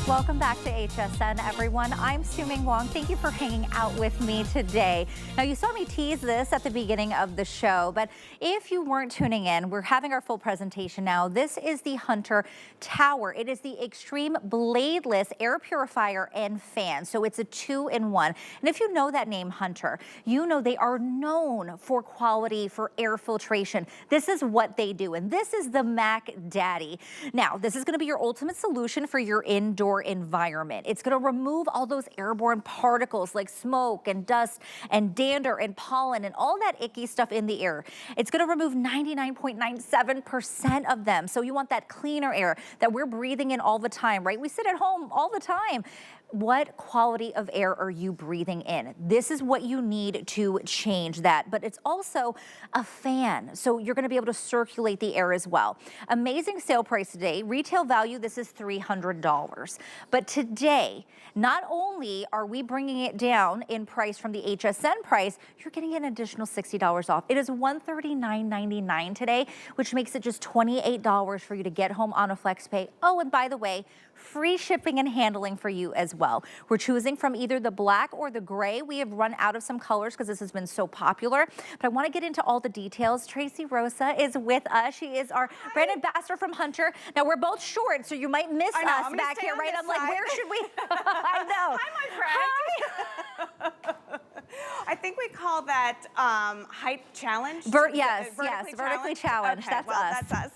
Welcome back to HSN, everyone. I'm Su Ming Wong. Thank you for hanging out with me today. Now, you saw me tease this at the beginning of the show, but if you weren't tuning in, we're having our full presentation now. This is the Hunter Tower. It is the Extreme Bladeless Air Purifier and Fan, so it's a 2-in-1. And if you know that name, Hunter, you know they are known for quality, for air filtration. This is what they do, and this is the Mac Daddy. Now, this is going to be your ultimate solution for your indoor environment. It's going to remove all those airborne particles like smoke and dust and dander and pollen and all that icky stuff in the air. It's going to remove 99.97% of them. So you want that cleaner air that we're breathing in all the time, right? We sit at home all the time. What quality of air are you breathing in? This is what you need to change that, but it's also a fan, so you're gonna be able to circulate the air as well. Amazing sale price today. Retail value, this is $300. But today, not only are we bringing it down in price from the HSN price, you're getting an additional $60 off. It is $139.99 today, which makes it just $28 for you to get home on a FlexPay. Oh, and by the way, free shipping and handling for you as well. We're choosing from either the black or the gray. We have run out of some colors because this has been so popular, but I want to get into all the details. Tracy Rosa is with us. She is our brand ambassador from Hunter. Now, we're both short, so you might miss us back here, right? I'm like, where should we? I know. Hi, my friend. Hi. I think we call that height challenge. Yes, vertically challenged. Okay, that's us.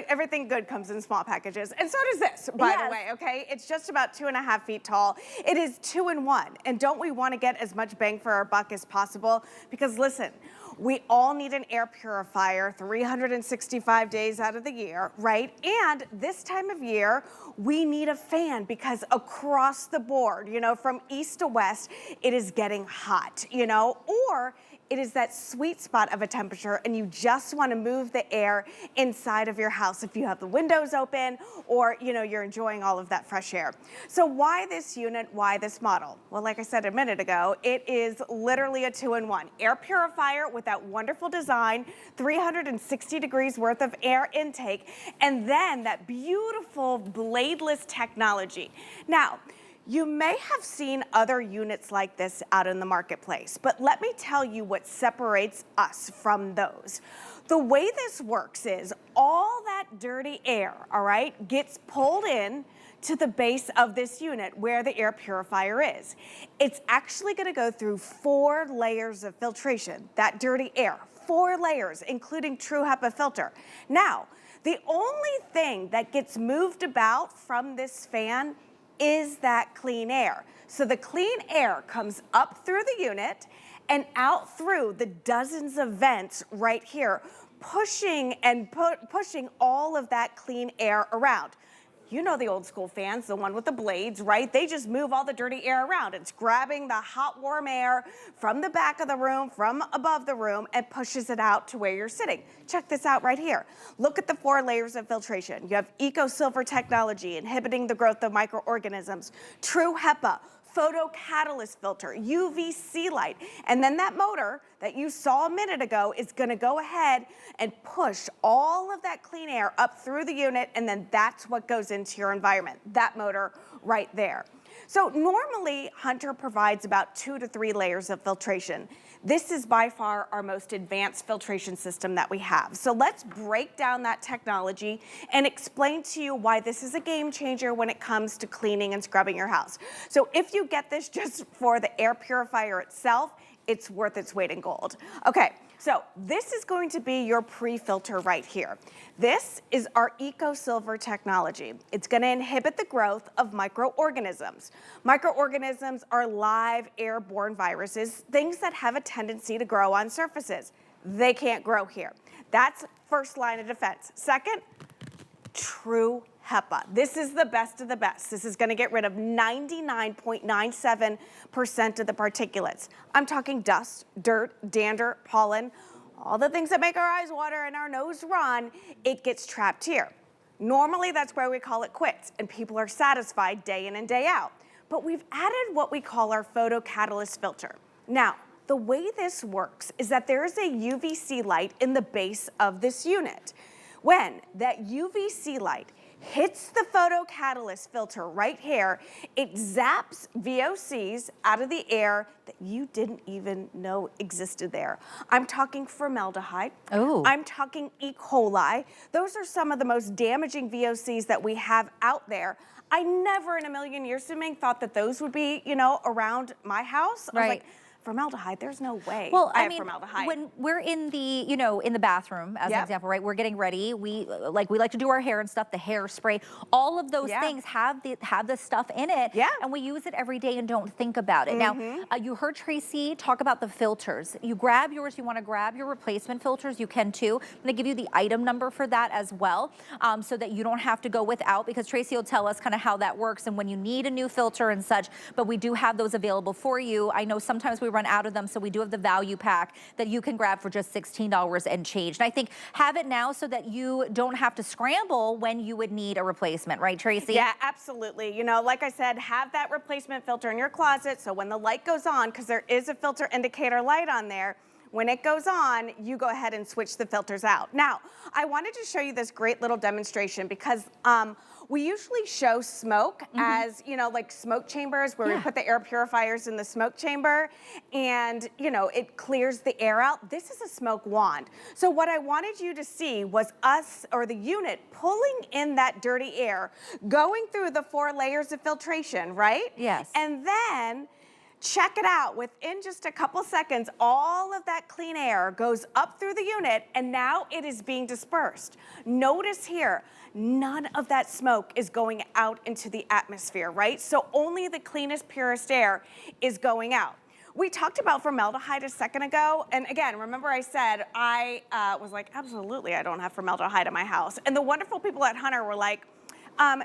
Everything good comes in small packages. And so does this, by the way, okay? It's just about 2.5 feet tall. It is 2-in-1. And don't we want to get as much bang for our buck as possible? Because listen, we all need an air purifier 365 days out of the year, right? And this time of year, we need a fan because across the board, you know, from east to west, it is getting hot, you know, or it is that sweet spot of a temperature and you just want to move the air inside of your house if you have the windows open or, you know, you're enjoying all of that fresh air. So why this unit? Why this model? Well, like I said a minute ago, it is literally a 2-in-1. Air purifier with that wonderful design, 360 degrees worth of air intake, and then that beautiful bladeless technology. Now, you may have seen other units like this out in the marketplace, but let me tell you what separates us from those. The way this works is all that dirty air, all right, gets pulled in to the base of this unit where the air purifier is. It's actually going to go through 4 layers of filtration, that dirty air, 4 layers, including true HEPA filter. Now, the only thing that gets moved about from this fan is that clean air. So the clean air comes up through the unit and out through the dozens of vents right here, pushing all of that clean air around. You know the old school fans, the one with the blades, right? They just move all the dirty air around. It's grabbing the hot, warm air from the back of the room, from above the room, and pushes it out to where you're sitting. Check this out right here. Look at the 4 layers of filtration. You have EcoSilver technology, inhibiting the growth of microorganisms, true HEPA, photocatalyst filter, UVC light, and then that motor that you saw a minute ago is gonna go ahead and push all of that clean air up through the unit, and then that's what goes into your environment, that motor right there. So normally, Hunter provides about 2 to 3 layers of filtration. This is by far our most advanced filtration system that we have. So let's break down that technology and explain to you why this is a game changer when it comes to cleaning and scrubbing your house. So if you get this just for the air purifier itself, it's worth its weight in gold. Okay, so this is going to be your pre-filter right here. This is our EcoSilver technology. It's going to inhibit the growth of microorganisms. Microorganisms are live airborne viruses, things that have a tendency to grow on surfaces. They can't grow here. That's first line of defense. Second, true HEPA. This is the best of the best. This is going to get rid of 99.97% of the particulates. I'm talking dust, dirt, dander, pollen, all the things that make our eyes water and our nose run. It gets trapped here. Normally, that's where we call it quits, and people are satisfied day in and day out. But we've added what we call our photocatalyst filter. Now, the way this works is that there is a UVC light in the base of this unit. When that UVC light hits the photocatalyst filter right here. It zaps VOCs out of the air that you didn't even know existed there. I'm talking formaldehyde. Oh. I'm talking E. coli. Those are some of the most damaging VOCs that we have out there. I never in a million years, Suming, thought that those would be, you know, around my house. I was like, formaldehyde, there's no way I have formaldehyde. When we're in the, you know, in the bathroom, as an example, right, we're getting ready. We like to do our hair and stuff, the hairspray, all of those things have the stuff in it. Yeah. And we use it every day and don't think about it. Now, you heard Tracy talk about the filters. You grab yours, you want to grab your replacement filters, you can too. I'm going to give you the item number for that as well, so that you don't have to go without, because Tracy will tell us kind of how that works and when you need a new filter and such, but we do have those available for you. I know sometimes we run out of them, so we do have the value pack that you can grab for just $16 and change. And I think have it now so that you don't have to scramble when you would need a replacement, right, Tracy? Yeah, absolutely. You know, like I said, have that replacement filter in your closet so when the light goes on, because there is a filter indicator light on there, when it goes on, you go ahead and switch the filters out. Now, I wanted to show you this great little demonstration because we usually show smoke as, you know, like smoke chambers where we put the air purifiers in the smoke chamber and, you know, it clears the air out. This is a smoke wand. So what I wanted you to see was us, or the unit, pulling in that dirty air, going through the 4 layers of filtration, right? Yes. And then check it out, within just a couple seconds, all of that clean air goes up through the unit and now it is being dispersed. Notice here, none of that smoke is going out into the atmosphere, right? So only the cleanest, purest air is going out. We talked about formaldehyde a second ago, and again, remember I said I was like, absolutely, I don't have formaldehyde in my house. And the wonderful people at Hunter were like,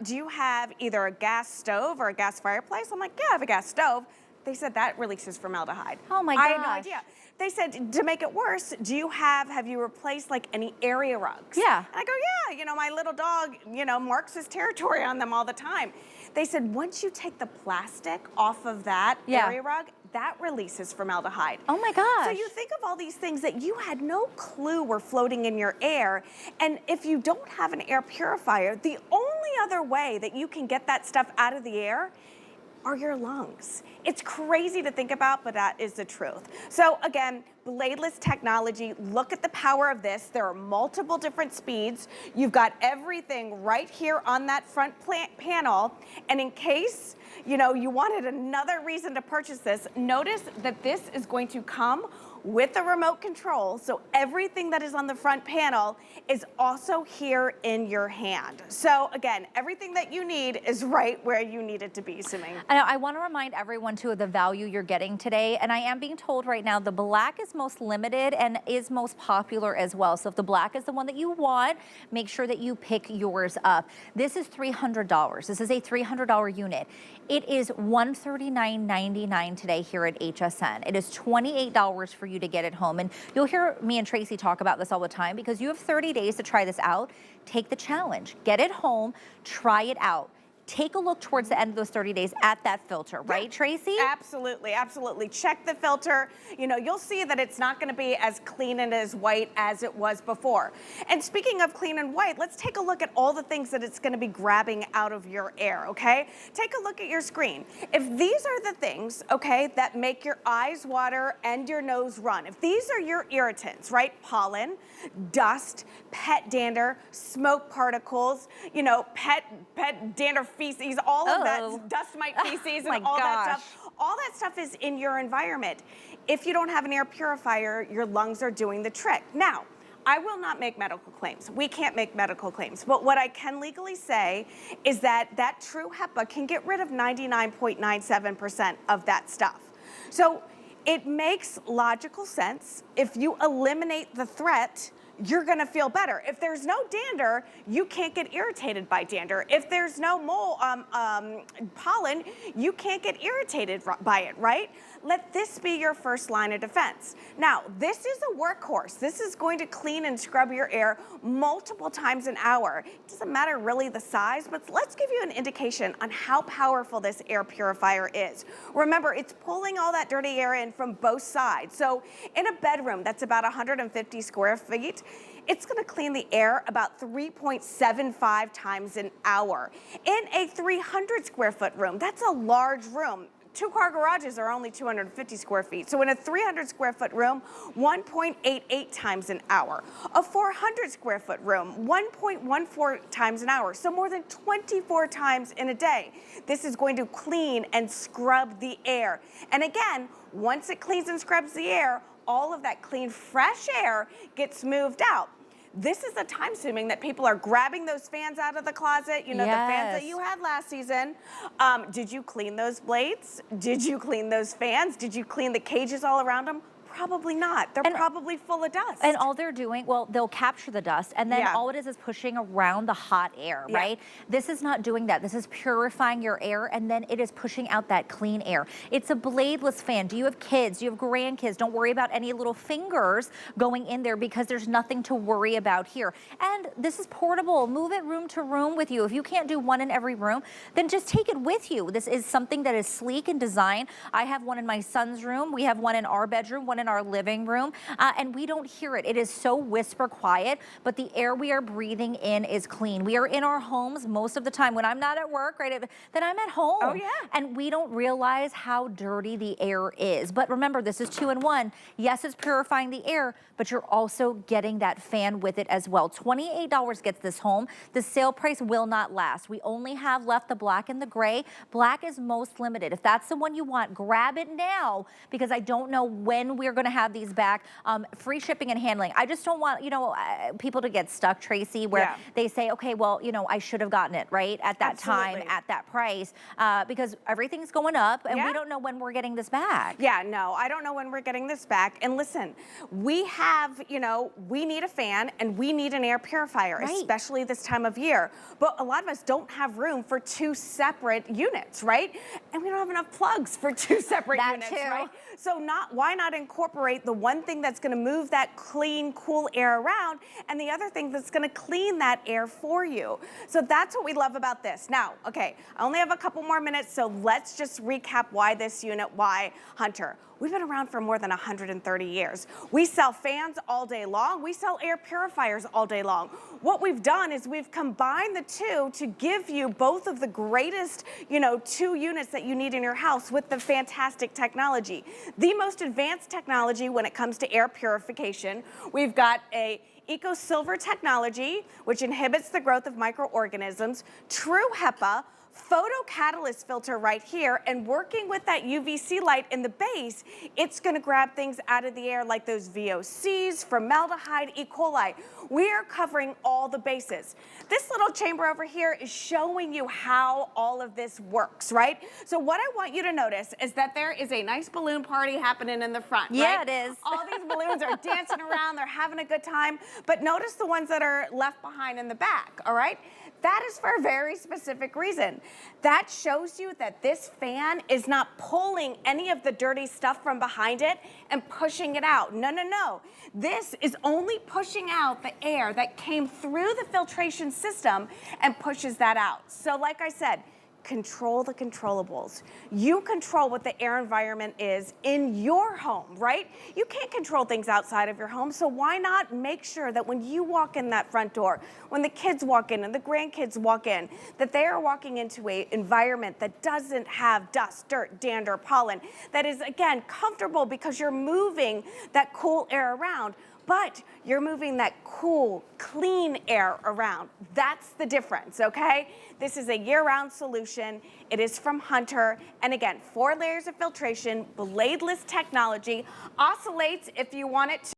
do you have either a gas stove or a gas fireplace? I'm like, yeah, I have a gas stove. They said that releases formaldehyde. Oh my gosh. I had no idea. They said, to make it worse, have you replaced like any area rugs? Yeah. And I go, yeah, you know, my little dog, you know, marks his territory on them all the time. They said, once you take the plastic off of that area rug, that releases formaldehyde. Oh my gosh. So you think of all these things that you had no clue were floating in your air. And if you don't have an air purifier, the only other way that you can get that stuff out of the air are your lungs. It's crazy to think about, but that is the truth. So again, bladeless technology, look at the power of this. There are multiple different speeds. You've got everything right here on that front panel. And in case, you know, you wanted another reason to purchase this, notice that this is going to come with a remote control. So everything that is on the front panel is also here in your hand. So again, everything that you need is right where you need it to be, Suming. I want to remind everyone too of the value you're getting today. And I am being told right now the black is most limited and is most popular as well. So if the black is the one that you want, make sure that you pick yours up. This is $300. This is a $300 unit. It is $139.99 today here at HSN. It is $28 for you to get it home. And you'll hear me and Tracy talk about this all the time because you have 30 days to try this out. Take the challenge, get it home, try it out. Take a look towards the end of those 30 days at that filter, right, Tracy? Absolutely, absolutely. Check the filter. You know, you'll see that it's not going to be as clean and as white as it was before. And speaking of clean and white, let's take a look at all the things that it's going to be grabbing out of your air, okay? Take a look at your screen. If these are the things, okay, that make your eyes water and your nose run, if these are your irritants, right? Pollen, dust, pet dander, smoke particles, you know, pet dander feces, all of that, dust mite feces and all that stuff. All that stuff is in your environment. If you don't have an air purifier, your lungs are doing the trick. Now, I will not make medical claims. We can't make medical claims. But what I can legally say is that that true HEPA can get rid of 99.97% of that stuff. So it makes logical sense. If you eliminate the threat, you're gonna feel better. If there's no dander, you can't get irritated by dander. If there's no pollen, you can't get irritated by it, right? Let this be your first line of defense. Now, this is a workhorse. This is going to clean and scrub your air multiple times an hour. It doesn't matter really the size, but let's give you an indication on how powerful this air purifier is. Remember, it's pulling all that dirty air in from both sides. So in a bedroom that's about 150 square feet, it's gonna clean the air about 3.75 times an hour. In a 300 square foot room, that's a large room. 2-car garages are only 250 square feet. So in a 300 square foot room, 1.88 times an hour. A 400 square foot room, 1.14 times an hour. So more than 24 times in a day. This is going to clean and scrub the air. And again, once it cleans and scrubs the air, all of that clean, fresh air gets moved out. This is the time consuming that people are grabbing those fans out of the closet, you know, the fans that you had last season. Did you clean those blades? Did you clean those fans? Did you clean the cages all around them? Probably not. They're probably full of dust. And all they're doing, well, they'll capture the dust, and then all it is pushing around the hot air, right? This is not doing that. This is purifying your air, and then it is pushing out that clean air. It's a bladeless fan. Do you have kids? Do you have grandkids? Don't worry about any little fingers going in there because there's nothing to worry about here. And this is portable. Move it room to room with you. If you can't do one in every room, then just take it with you. This is something that is sleek in design. I have one in my son's room. We have one in our bedroom, one in our living room, and we don't hear it. It is so whisper quiet, but the air we are breathing in is clean. We are in our homes most of the time. When I'm not at work, right, then I'm at home. Oh, yeah. And we don't realize how dirty the air is. But remember, this is 2-in-1. Yes, it's purifying the air, but you're also getting that fan with it as well. $28 gets this home. The sale price will not last. We only have left the black and the gray. Black is most limited. If that's the one you want, grab it now, because I don't know when we're going to have these back. Free shipping and handling. I just don't want, you know, people to get stuck, Tracy, where they say, okay, well, you know, I should have gotten it, right, at that time, at that price, because everything's going up, and we don't know when we're getting this back. Yeah, no, I don't know when we're getting this back. And listen, we have, you know, we need a fan and we need an air purifier, especially this time of year. But a lot of us don't have room for 2 separate units, right? And we don't have enough plugs for 2 separate units, right? So why not incorporate the one thing that's going to move that clean, cool air around, and the other thing that's going to clean that air for you? So that's what we love about this. Now, okay, I only have a couple more minutes, so let's just recap why this unit, why Hunter. We've been around for more than 130 years. We sell fans all day long. We sell air purifiers all day long. What we've done is we've combined the two to give you both of the greatest, you know, 2 units that you need in your house with the fantastic technology. The most advanced technology when it comes to air purification. We've got a EcoSilver technology, which inhibits the growth of microorganisms, true HEPA, photocatalyst filter right here, and working with that UVC light in the base, it's going to grab things out of the air like those VOCs, formaldehyde, E. coli. We are covering all the bases. This little chamber over here is showing you how all of this works, right? So what I want you to notice is that there is a nice balloon party happening in the front, right? It is. All these balloons are dancing around, they're having a good time, but notice the ones that are left behind in the back, all right? That is for a very specific reason. That shows you that this fan is not pulling any of the dirty stuff from behind it and pushing it out. No, no, no. This is only pushing out the air that came through the filtration system and pushes that out. So like I said, control the controllables. You control what the air environment is in your home, right? You can't control things outside of your home, so why not make sure that when you walk in that front door, when the kids walk in and the grandkids walk in, that they are walking into an environment that doesn't have dust, dirt, dander, pollen, that is, again, comfortable because you're moving that cool air around, but you're moving that cool, clean air around. That's the difference, okay? This is a year-round solution. It is from Hunter. And again, 4 layers of filtration, bladeless technology, oscillates if you want it to.